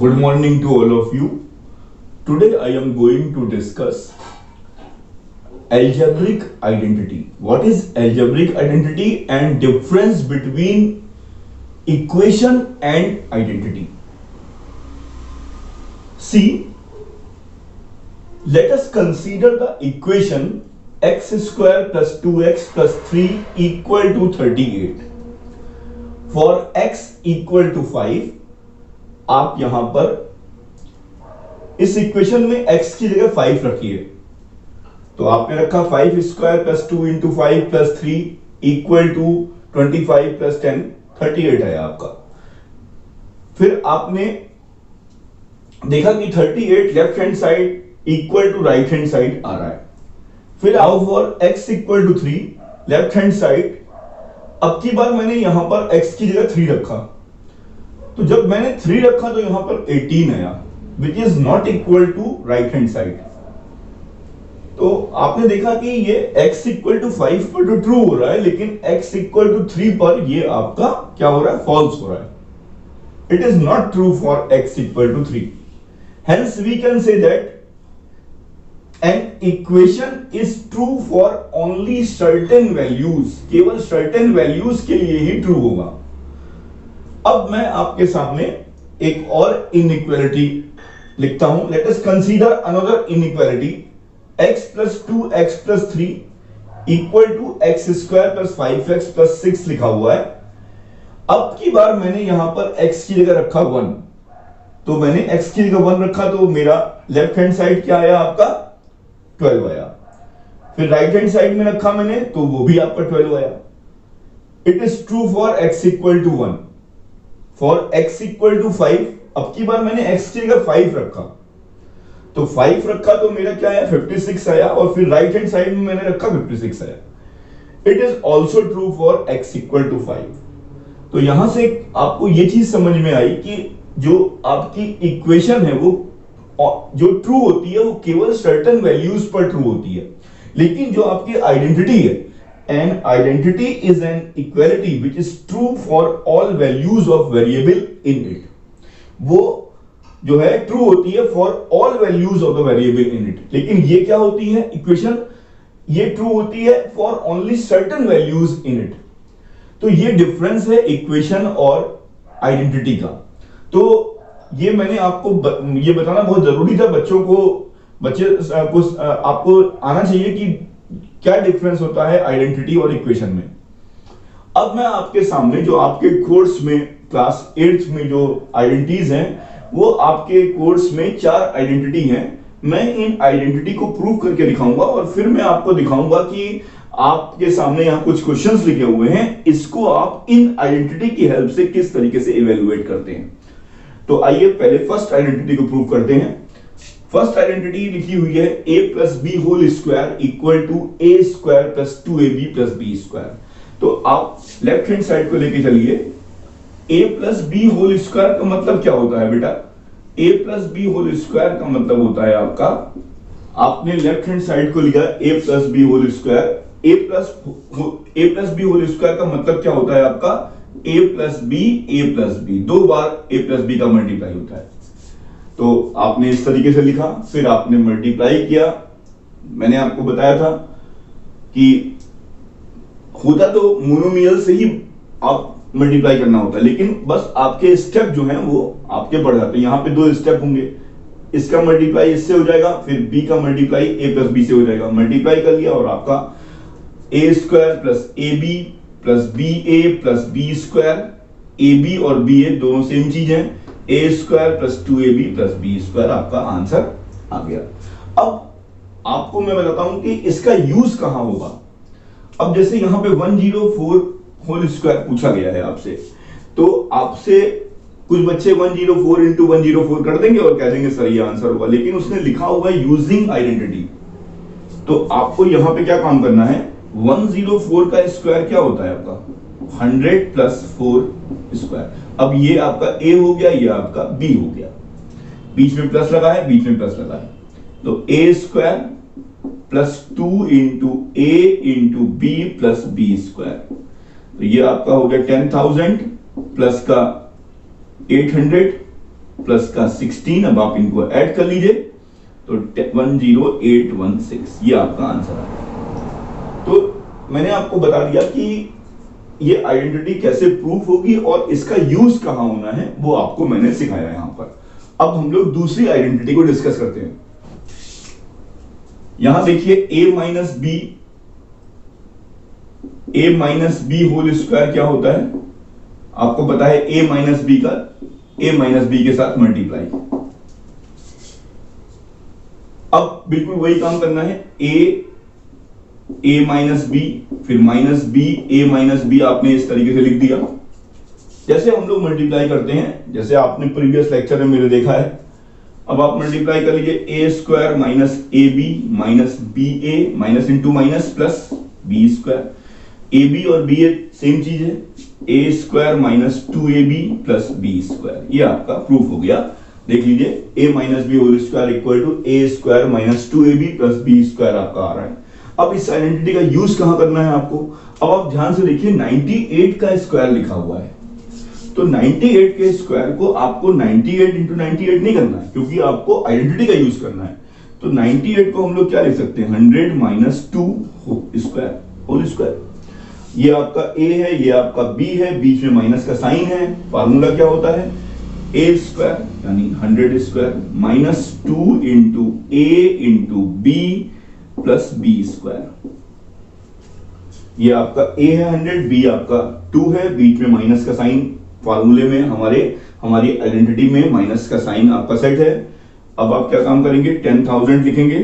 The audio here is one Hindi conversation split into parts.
Good morning to all of you. Today I am going to discuss algebraic identity. What is algebraic identity and difference between equation and identity? See, let us consider the equation x square plus 2x plus 3 equal to 38. For x equal to 5, आप यहां पर इस इक्वेशन में x की जगह 5 रखिए। तो आपने रखा 5 square plus 2 into 5 plus 3 equal to 25 plus 10 38 है आपका। फिर आपने देखा कि 38 left hand side equal to right hand side आ रहा है। फिर आओ for x equal to 3 left hand side, अब की बार मैंने यहां पर x की जगह 3 रखा। तो जब मैंने 3 रखा तो यहां पर 18 आया, which is not equal to right hand side. तो आपने देखा कि ये x इक्वल टू 5 पर तो ट्रू हो रहा है, लेकिन x इक्वल टू 3 पर ये आपका क्या हो रहा है, फॉल्स हो रहा है। It is not true for x equal to 3। Hence we can say that an equation is true for only certain values. केवल सर्टेन वैल्यूज के लिए ही ट्रू होगा। अब मैं आपके सामने एक और इनइक्वालिटी लिखता हूं। Let us consider another inequality x plus 2x plus 3 equal to x square plus 5x plus 6 लिखा हुआ है। अब की बार मैंने यहां पर x की जगह रखा 1। तो मैंने x की जगह 1 रखा तो मेरा लेफ्ट हैंड साइड क्या आया, आपका 12 आया। फिर राइट हैंड साइड में रखा मैंने तो वो भी आपका 12 आया। It is true for x equal to 1। For x equal to 5, अब की बार मैंने x की जगह 5 रखा। तो 5 रखा तो मेरा क्या आया, 56 आया। और फिर राइट हैंड साइड में मैंने रखा 56 आया। It is also true for x equal to 5। तो यहां से आपको यह चीज समझ में आई कि जो आपकी इक्वेशन है वो जो ट्रू होती है वो केवल सर्टेन वैल्यूज पर ट्रू होती है। लेकिन जो आपकी आइडेंटिटी है, an identity is an equality which is true for all values of variable in it. वो जो है ट्रू होती है for all values of the variable in it। लेकिन ये क्या होती है इक्वेशन, ये ट्रू होती है for only certain values in it। तो ये डिफरेंस है इक्वेशन और आइडेंटिटी का। तो ये मैंने आपको ये बताना बहुत जरूरी था। बच्चों को आपको आना चाहिए कि क्या डिफरेंस होता है आइडेंटिटी और इक्वेशन में। अब मैं आपके सामने जो आपके कोर्स में क्लास 8th में जो आइडेंटिटीज हैं, वो आपके कोर्स में 4 आइडेंटिटी हैं। मैं इन आइडेंटिटी को प्रूव करके दिखाऊंगा और फिर मैं आपको दिखाऊंगा कि आपके सामने यहां कुछ क्वेश्चंस लिखे हुए हैं, इसको आप इन आइडेंटिटी की हेल्प से किस तरीके से इवेल्युएट करते हैं। तो आइए पहले फर्स्ट आइडेंटिटी को प्रूव करते हैं। फर्स्ट आइडेंटिटी लिखी हुई है a plus b whole square equal to a square plus 2ab plus B square. तो आप लेफ्ट हैंड साइड को लेके चलिए। a plus b whole square का मतलब क्या होता है बेटा, a plus b whole square का मतलब होता है आपका, आपने लेफ्ट हैंड साइड को लिखा a plus b whole square. a plus b whole square का मतलब क्या होता है आपका, a प्लस बी, 2 बार a प्लस बी का मल्टीप्लाई होता है। तो आपने इस तरीके से लिखा, फिर आपने मल्टीप्लाई किया। मैंने आपको बताया था कि होता तो मोनोमियल से ही आप मल्टीप्लाई करना होता है, लेकिन बस आपके स्टेप जो हैं वो आपके बढ़ जाते हैं। यहां पे 2 स्टेप होंगे, इसका मल्टीप्लाई इससे हो जाएगा, फिर b का मल्टीप्लाई a प्लस बी से हो जाएगा। मल्टीप्लाई कर लिया और आपका a square plus ab plus B A plus B square. ab और ba दोनों सेम चीज है, a square plus 2ab plus B square आपका आंसर आ गया। अब आपको मैं बताता हूं कि इसका यूज कहां होगा। अब जैसे यहां पे 104 होल स्क्वायर पूछा गया है आपसे, तो आपसे कुछ बच्चे 104 इंटू 104 कर देंगे और कह देंगे सर ये आंसर होगा, लेकिन उसने लिखा होगा यूजिंग आइडेंटिटी। तो आपको यहां पे क्या काम करना है, 104 का स्क्वायर क्या होता है आपका 100 प्लस 4 स्क्वायर। अब ये आपका a हो गया, ये आपका b हो गया, बीच में प्लस लगा है, बीच में प्लस लगा है। तो a square plus 2 into a into B plus B square. तो ये आपका हो गया 10,000 प्लस का 800 प्लस का 16, अब आप इनको ऐड कर लीजिए तो 10816 ये आपका आंसर आ गया। तो मैंने आपको बता दिया कि ये आइडेंटिटी कैसे प्रूफ होगी और इसका यूज कहां होना है वो आपको मैंने सिखाया यहां पर। अब हम लोग दूसरी आइडेंटिटी को डिस्कस करते हैं। यहां देखिए a minus B whole square क्या होता है, आपको पता है a माइनस बी का a माइनस बी के साथ मल्टीप्लाई। अब बिल्कुल वही काम करना है, a माइनस बी फिर minus B a minus B आपने इस तरीके से लिख दिया। जैसे हम लोग मल्टीप्लाई करते हैं, जैसे आपने प्रीवियस लेक्चर में मेरे देखा है। अब आप मल्टीप्लाई कर लीजिए a square minus A b minus B A minus into minus plus B square. A B और बी ए सेम चीज है, a square minus 2ab plus B square, ये आपका प्रूफ हो गया। देख लीजिए a minus B whole square equal to A square minus 2ab plus B square आपका आ रहा है। अब इस आइडेंटिटी का यूज कहां करना है आपको, अब आप ध्यान से देखिए 98 का स्क्वायर लिखा हुआ है, तो 98 के स्क्वायर को आपको 98 इंटू 98 नहीं करना है क्योंकि आपको आइडेंटिटी का यूज करना है। तो 98 को हम लोग क्या लिख सकते हैं, 100 माइनस 2 स्क्वायर होल स्क्वायर। ये आपका a है, ये आपका b है, बीच में माइनस का साइन है। फार्मूला क्या होता है, a स्क्वायर यानी 100 square minus 2 into a into B plus B square. ये आपका a है 100, b आपका 2 है, बीच में माइनस का साइन। फार्मूले में हमारी आइडेंटिटी में माइनस का साइन आपका सेट है। अब आप क्या काम करेंगे, 10,000 लिखेंगे,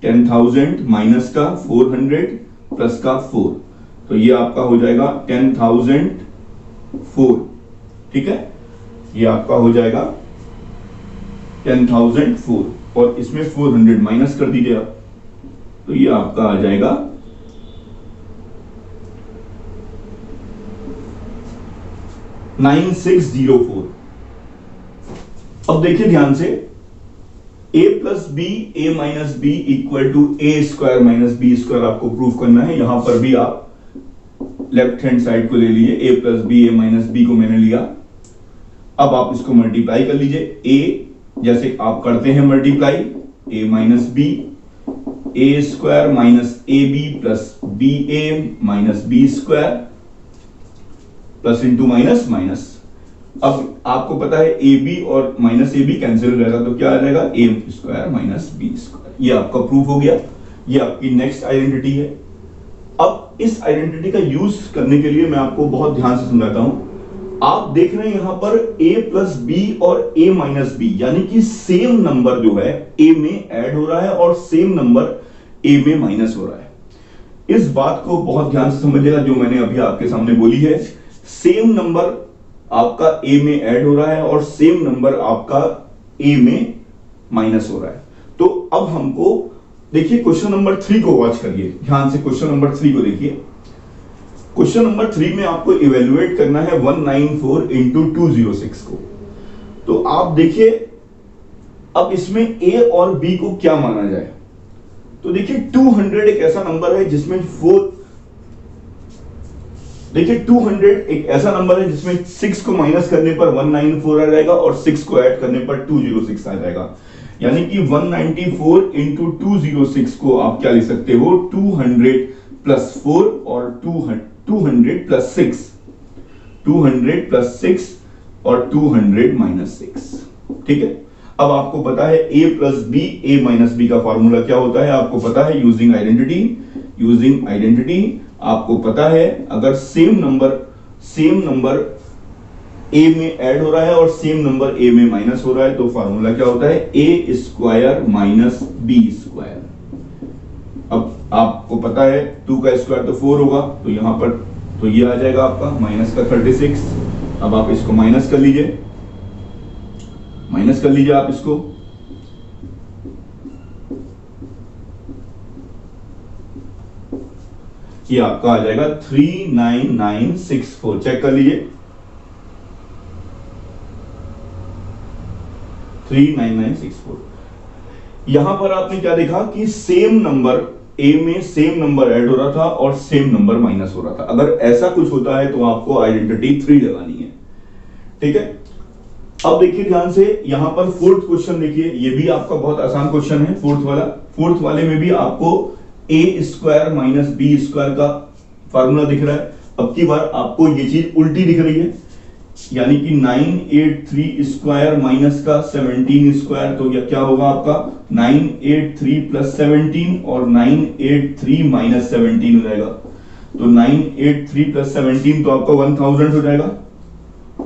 10,000 माइनस का 400 प्लस का 4, तो ये आपका हो जाएगा 10,004। ठीक है, ये आपका हो जाएगा 10,004 और इसमें 400 माइनस कर दीजिए आप, तो ये आपका आ जाएगा 9604। अब देखिए ध्यान से, a plus B A minus B equal to A square minus B square आपको प्रूफ करना है। यहां पर भी आप लेफ्ट हैंड साइड को ले लीजिए, a plus B A minus B को मैंने लिया। अब आप इसको मल्टीप्लाई कर लीजिए, a जैसे आप करते हैं multiply, a minus B A square minus A B plus B A minus B square plus into minus minus. अब आपको पता है ए बी और माइनस ए बी कैंसिल हो जाएगा, तो क्या आ जाएगा, A square minus B square. ये आपका प्रूफ हो गया, ये आपकी नेक्स्ट आइडेंटिटी है। अब इस आइडेंटिटी का यूज करने के लिए मैं आपको बहुत ध्यान से समझाता हूं। आप देख रहे हैं यहां पर a प्लस बी और a माइनस बी, यानी कि सेम नंबर जो है a में ऐड हो रहा है और सेम नंबर a में माइनस हो रहा है। इस बात को बहुत ध्यान से समझिएगा जो मैंने अभी आपके सामने बोली है। सेम नंबर आपका a में ऐड हो रहा है और सेम नंबर आपका a में माइनस हो रहा है। तो अब हमको देखिए क्वेश्चन नंबर 3 को वॉच करिए ध्यान से। क्वेश्चन नंबर 3 को देखिए। क्वेश्चन नंबर 3 में आपको इवेल्युएट करना है 194 इंटू 206 को। तो आप देखिए अब इसमें a और b को क्या माना जाए। तो देखिए 200 एक ऐसा नंबर है जिसमें 200 एक ऐसा नंबर है जिसमें 6 को माइनस करने पर 194 आ जाएगा और 6 को ऐड करने पर 206 आ जाएगा। यानी कि 194 इंटू 206 को आप क्या लिख सकते हो, 200 प्लस 4 और 200 प्लस 6, 200 प्लस 6 और 200 माइनस 6। ठीक है, अब आपको पता है a plus B A minus B का फॉर्मूला क्या होता है, आपको पता है यूजिंग आइडेंटिटी आपको पता है अगर सेम नंबर a में ऐड हो रहा है और सेम नंबर a में माइनस हो रहा है तो फॉर्मूला क्या होता है, a square minus B square. अब आपको पता है 2 का स्क्वायर तो 4 होगा, तो यहां पर तो ये आ जाएगा आपका माइनस का 36। अब आप इसको माइनस कर लीजिए आप इसको। ये आपका आ जाएगा 39964। चेक कर लीजिए 39964। यहां पर आपने क्या देखा कि सेम नंबर a में सेम नंबर ऐड हो रहा था और सेम नंबर माइनस हो रहा था। अगर ऐसा कुछ होता है तो आपको आइडेंटिटी 3 लगानी है। ठीक है, अब देखिए ध्यान से, यहां पर फोर्थ क्वेश्चन देखिए, ये भी आपका बहुत आसान क्वेश्चन है फोर्थ वाला। फोर्थ वाले में भी आपको ए स्क्वायर माइनस बी स्क्वायर का फार्मूला दिख रहा है। अब की बार आपको ये चीज उल्टी दिख रही है, यानी कि 983 स्क्वायर माइनस का 17 स्क्वायर, तो यह क्या होगा आपका 983 प्लस 17 और 983 माइनस 17 हो जाएगा। तो 983 प्लस 17 तो आपका 1000 हो जाएगा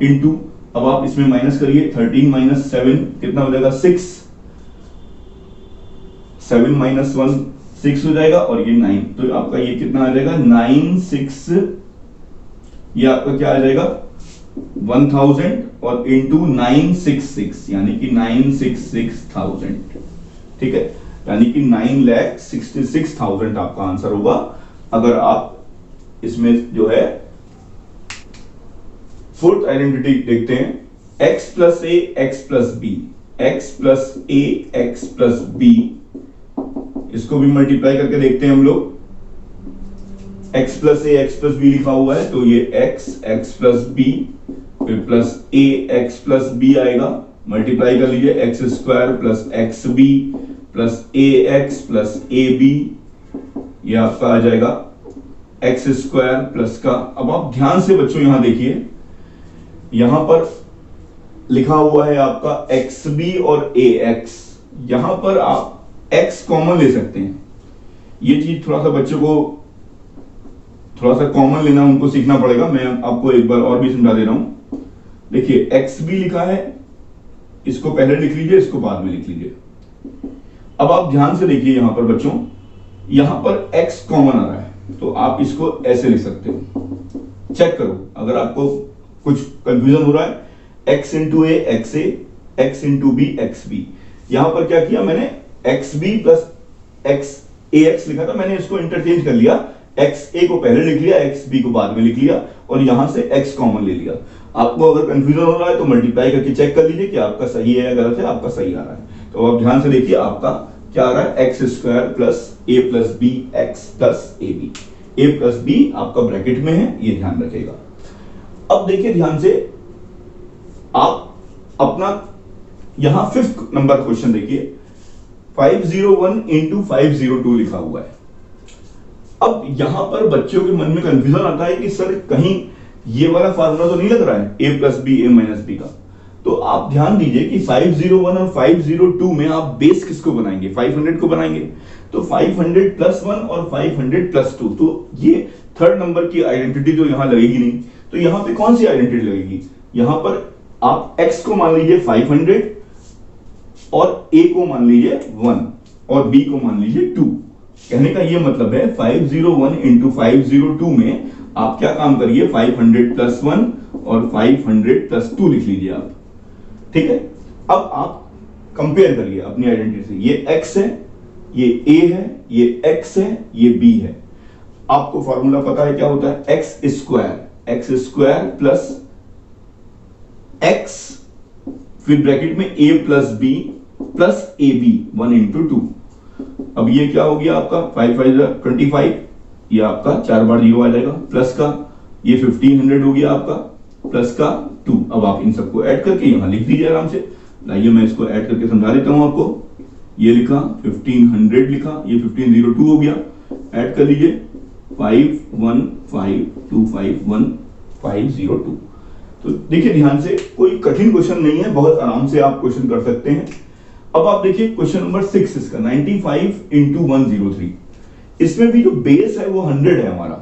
इनटू, अब आप इसमें माइनस करिए 13 माइनस 7 कितना हो जाएगा 6, 7 माइनस 1 6 हो जाएगा और ये 9, तो आपका ये कितना आ जाएगा 96, ये आपका क्या आ जाएगा 1000 और इंटू 966 यानी कि 966,000, ठीक है, यानी कि 9,66,000 आपका आंसर होगा। अगर आप इसमें जो है फोर्थ आइडेंटिटी देखते हैं, x plus a x plus B, x plus a x plus b, इसको भी मल्टीप्लाई करके देखते हैं हम लोग। x plus a x plus b लिखा हुआ है, तो ये x एक्स प्लस बी फिर plus a x plus b आएगा, मल्टीप्लाई कर लीजिए x square plus x b plus a x plus A b, ये आपका आ जाएगा एक्स स्क्वायर प्लस का। अब आप ध्यान से बच्चों यहां देखिए, यहां पर लिखा हुआ है आपका एक्स बी और ए एक्स, यहां पर आप एक्स कॉमन ले सकते हैं। ये चीज थोड़ा सा बच्चों को थोड़ा सा कॉमन लेना उनको सीखना पड़ेगा, मैं आपको एक बार और भी समझा दे रहा हूं। देखिए एक्स बी लिखा है, इसको पहले लिख लीजिए, इसको बाद में लिख लीजिए। अब आप ध्यान से देखिए यहां पर बच्चों, यहां पर एक्स कॉमन आ रहा है, तो आप इसको ऐसे लिख सकते हो। चेक करो अगर आपको कुछ कंफ्यूजन हो रहा है, x into a x a, x into b x b. यहां पर क्या किया मैंने, x b plus x a x लिखा था, मैंने इसको इंटरचेंज कर लिया, एक्स ए को पहले लिख लिया, एक्स बी को बाद में लिख लिया और यहां से एक्स कॉमन ले लिया। आपको अगर कंफ्यूजन हो रहा है तो मल्टीप्लाई करके चेक कर लीजिए कि आपका सही है या गलत है, आपका सही आ रहा है। तो आप ध्यान से देखिए आपका क्या आ रहा है, X square plus A plus B x plus A B, A plus B आपका ब्रैकेट में है, ये ध्यान रखेगा। अब देखिए ध्यान से, आप अपना यहां फिफ्थ नंबर क्वेश्चन देखिए, 501 इंटू 502 लिखा हुआ है। अब यहां पर बच्चों के मन में कंफ्यूजन आता है कि सर कहीं ये वाला फार्मूला तो नहीं लग रहा है a plus B A minus B का। तो आप ध्यान दीजिए कि 501 और 502 में आप बेस किसको बनाएंगे, 500 को बनाएंगे, तो 500 प्लस 1 और 500 प्लस 2, तो ये थर्ड नंबर की आइडेंटिटी तो यहां लगेगी नहीं। तो यहां पे कौन सी आइडेंटिटी लगेगी, यहां पर आप x को मान लीजिए 500 और a को मान लीजिए 1 और b को मान लीजिए 2। कहने का ये मतलब है 501 इंटू 502 में आप क्या काम करिए, 500 प्लस 1 और 500 प्लस 2 लिख लीजिए आप, ठीक है। अब आप कंपेयर करिए अपनी आइडेंटिटी से, ये x है, ये a है, ये x है, ये b है। आपको फॉर्मूला पता है क्या होता है, एक्स स्क्वायर प्लस x फिर ब्रैकेट में a plus b plus A B 1 into 2। अब ये क्या हो गया आपका 5 5 25, ये आपका 4 बार 0 आ जाएगा, प्लस का ये 1500 हो गया आपका, प्लस का 2। अब आप इन सबको ऐड करके यहां लिख दीजिए आराम से। लाइए मैं इसको ऐड करके समझा देता हूं आपको। ये लिखा 1500 लिखा, ये 1502 हो गया, ऐड कर लीजिए 515251 तो देखिए ध्यान से, कोई कठिन क्वेश्चन नहीं है, बहुत आराम से आप क्वेश्चन कर सकते हैं। अब आप देखिए क्वेश्चन नंबर 6 इसका 95 इंटू 103, इसमें भी जो बेस है वो 100 है हमारा,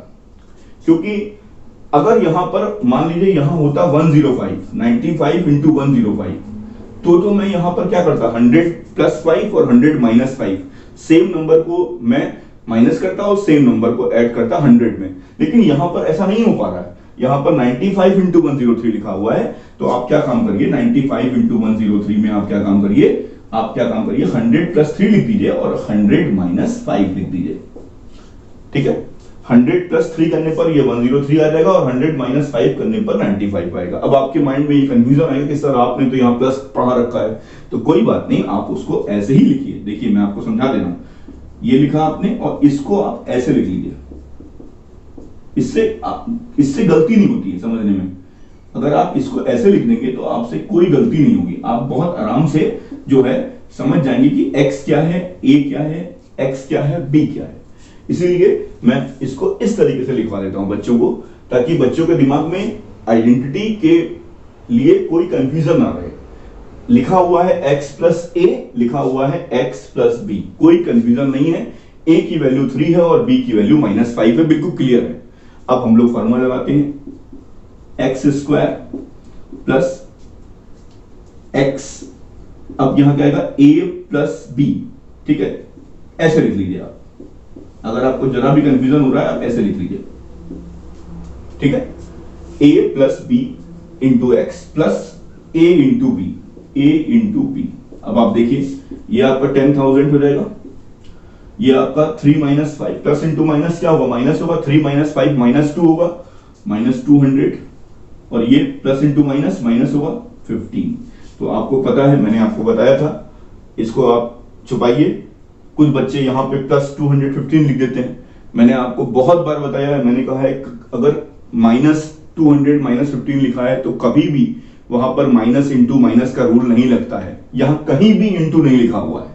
क्योंकि अगर यहां पर मान लीजिए यहां होता 105, 95 इंटू 105, तो मैं यहां पर क्या करता 100 प्लस 5 और 100 माइनस 5, सेम नंबर को मैं माइनस करता और सेम नंबर को ऐड करता 100 में। लेकिन यहां पर ऐसा नहीं हो पा रहा है, यहां पर 95 इंटू 103 लिखा हुआ है, तो आप क्या काम करिए 95 इंटू 103 में आप क्या काम करिए, 100 प्लस 3 लिख दीजिए और 100 माइनस 5 लिख दीजिए, ठीक है। 100 प्लस 3 करने पर ये 103 आ जाएगा और 100 माइनस 5 करने पर 95 आएगा। अब आपके माइंड में ये कंफ्यूजन आएगा कि सर आपने तो यहाँ प्लस पढ़ा रखा है, तो कोई बात नहीं, आप उसको ऐसे ही लिखिए। देखिए मैं आपको समझा दे रहा हूं, ये लिखा आपने और इसको आप ऐसे लिख लीजिए, इससे गलती नहीं होती है समझने में। अगर आप इसको ऐसे लिख देंगे तो आपसे कोई गलती नहीं होगी, आप बहुत आराम से जो है समझ जाएंगे कि x क्या है, a क्या है, x क्या है, b क्या है। इसीलिए मैं इसको इस तरीके से लिखवा देता हूं बच्चों को, ताकि बच्चों के दिमाग में आइडेंटिटी के लिए कोई कंफ्यूजन ना रहे। लिखा हुआ है x प्लस ए, लिखा हुआ है x प्लस बी, कोई कंफ्यूजन नहीं है। a की वैल्यू 3 है और b की वैल्यू -5 है, बिल्कुल क्लियर है। अब हम लोग फॉर्मूला लगाते हैं, एक्स स्क्वायर प्लस एक्स, अब यहां क्या आएगा a प्लस बी, ठीक है, ऐसे लिख लीजिए आप। अगर आपको जरा भी कंफ्यूजन हो रहा है आप ऐसे लिख लीजिए, ठीक है, a plus B into X plus a into B, a into B. अब आप देखिए ये आपका 10,000 हो जाएगा, ये आपका 3 माइनस 5 प्लस इंटू माइनस क्या होगा, माइनस होगा, 3 माइनस 5 -2 होगा, -200, और ये प्लस इंटू माइनस माइनस होगा 15। तो आपको पता है, मैंने आपको बताया था, इसको आप छुपाइए। कुछ बच्चे यहाँ पे प्लस 215 लिख देते हैं। मैंने आपको बहुत बार बताया है, मैंने कहा है अगर -200 -15 लिखा है तो कभी भी वहां पर माइनस इंटू माइनस का रूल नहीं लगता है, यहां कहीं भी इंटू नहीं लिखा हुआ है।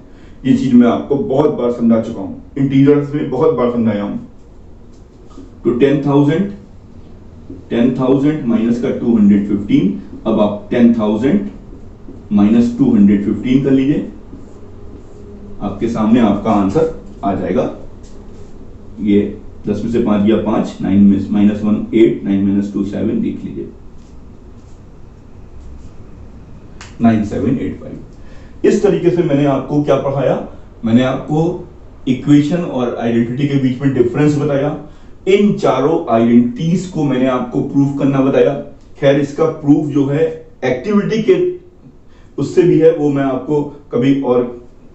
ये चीज मैं आपको बहुत बार समझा चुका हूं, इंटीजर्स में बहुत बार समझाया हूं। तो 10,000 माइनस का 215, अब आप 10,000 माइनस 215 कर लीजिए, आपके सामने आपका आंसर आ जाएगा। ये 10 में से 5 गया 5, 9 में -1 8, 9 माइनस 2 7, देख लीजिए 9785। इस तरीके से मैंने आपको क्या पढ़ाया, मैंने आपको इक्वेशन और आइडेंटिटी के बीच में डिफरेंस बताया। इन चारों आइडेंटिटीज को मैंने आपको प्रूफ करना बताया। खैर इसका प्रूफ जो है एक्टिविटी के उससे भी है, वो मैं आपको कभी और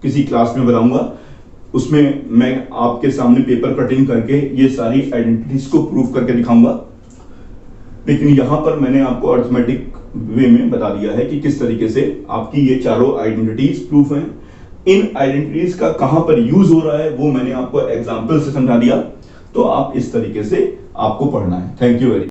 किसी क्लास में बताऊंगा। उसमें मैं आपके सामने पेपर कटिंग करके ये सारी आइडेंटिटीज को प्रूफ करके दिखाऊंगा। लेकिन यहां पर मैंने आपको अरिथमेटिक वे में बता दिया है कि किस तरीके से आपकी ये चारों आइडेंटिटीज प्रूफ हैं। इन आइडेंटिटीज का कहां पर यूज हो रहा है वो मैंने आपको एग्जाम्पल से समझा दिया। तो आप इस तरीके से आपको पढ़ना है। Thank you very much.